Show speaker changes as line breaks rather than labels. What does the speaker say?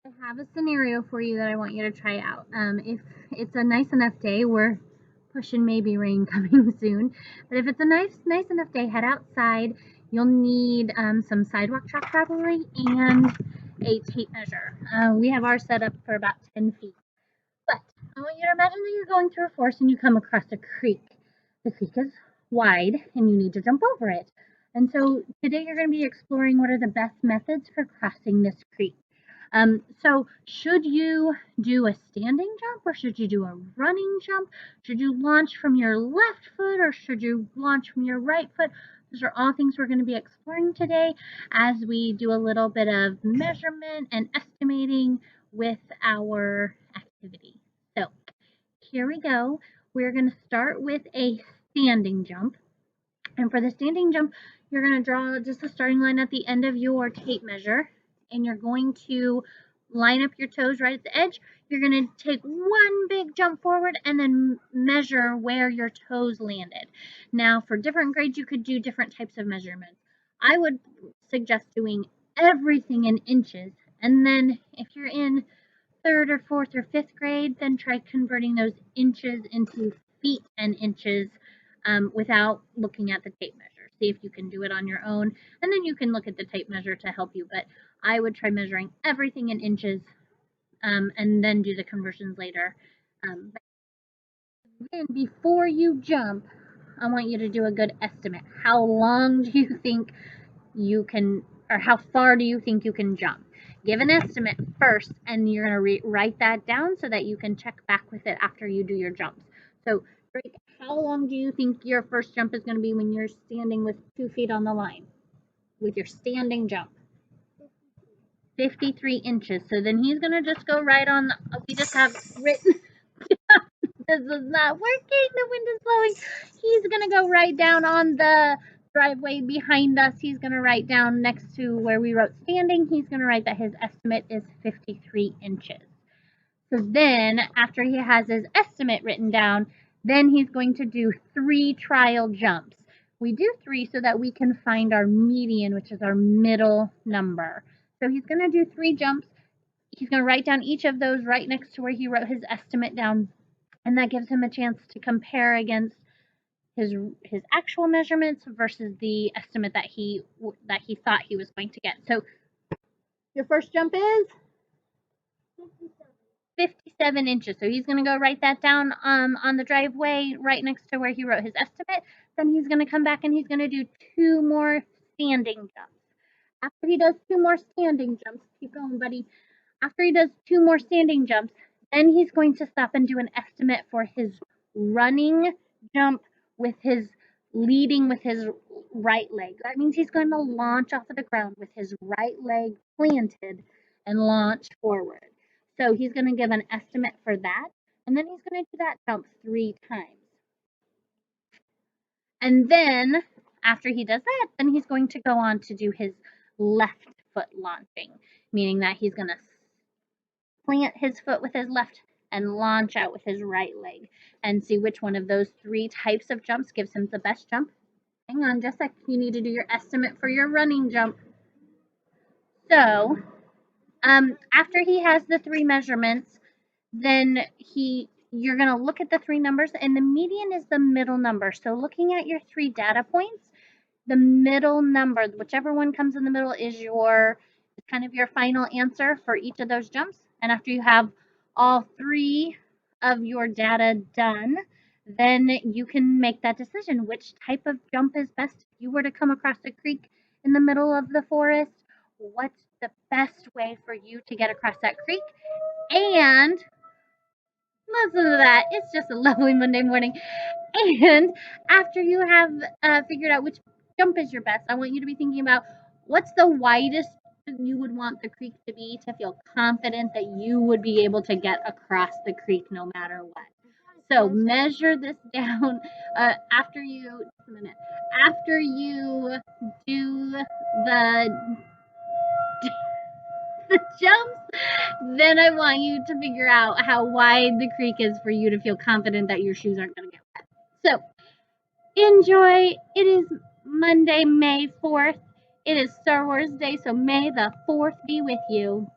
I have a scenario for you that I want you to try out. If it's a nice enough day, we're pushing maybe rain coming soon, but if it's a nice enough day, head outside. You'll need some sidewalk chalk probably and a tape measure. We have ours set up for about 10 feet. But I want you to imagine that you're going through a forest and you come across a creek. The creek is wide and you need to jump over it. And so today you're going to be exploring what are the best methods for crossing this creek. So should you do a standing jump or should you do a running jump? Should you launch from your left foot or should you launch from your right foot? Those are all things we're going to be exploring today as we do a little bit of measurement and estimating with our activity. So here we go. We're going to start with a standing jump. And for the standing jump, you're going to draw just a starting line at the end of your tape measure. And you're going to line up your toes right at the edge. You're going to take one big jump forward and then measure where your toes landed. Now, for different grades, you could do different types of measurements. I would suggest doing everything in inches. And then if you're in third or fourth or fifth grade, then try converting those inches into feet and inches without looking at the tape measure. See if you can do it on your own, and then you can look at the tape measure to help you. But I would try measuring everything in inches and then do the conversions later. Then before you jump, I want you to do a good estimate. How long do you think you can, or how far do you think you can jump? Give an estimate first, and you're going to write that down so that you can check back with it after you do your jumps. So, Drake, how long do you think your first jump is going to be when you're standing with 2 feet on the line with your standing jump? 53 inches. So then he's going to just go right on. We just have written. This is not working. The wind is blowing. He's going to go right down on the driveway behind us. He's going to write down next to where we wrote standing. He's going to write that his estimate is 53 inches. So then, after he has his estimate written down, then he's going to do 3 trial jumps. We do 3 so that we can find our median, which is our middle number. So he's going to do 3 jumps. He's going to write down each of those right next to where he wrote his estimate down, and that gives him a chance to compare against his actual measurements versus the estimate that he thought he was going to get. So your first jump is 57 inches. So he's going to go write that down on the driveway right next to where he wrote his estimate. Then he's going to come back and he's going to do 2 more standing jumps. After he does 2 more standing jumps, keep going, buddy. After he does 2 more standing jumps, then he's going to stop and do an estimate for his running jump with his leading with his right leg. That means he's going to launch off of the ground with his right leg planted and launch forward. So he's going to give an estimate for that, and then he's going to do that jump 3 times. And then after he does that, then he's going to go on to do his left foot launching, meaning that he's going to plant his foot with his left and launch out with his right leg and see which one of those 3 types of jumps gives him the best jump. Hang on just a sec. You need to do your estimate for your running jump. So after he has the 3 measurements, then you're going to look at the 3 numbers, and the median is the middle number. So looking at your 3 data points, the middle number, whichever one comes in the middle, is kind of your final answer for each of those jumps. And after you have all 3 of your data done, then you can make that decision. Which type of jump is best? If you were to come across a creek in the middle of the forest, what's the best way for you to get across that creek? And listen to that. It's just a lovely Monday morning. And after you have figured out which jump is your best, I want you to be thinking about what's the widest you would want the creek to be to feel confident that you would be able to get across the creek no matter what. So measure this down after you do the the jumps, then I want you to figure out how wide the creek is for you to feel confident that your shoes aren't going to get wet. So enjoy. It is Monday, May 4th. It is Star Wars Day, so may the 4th be with you.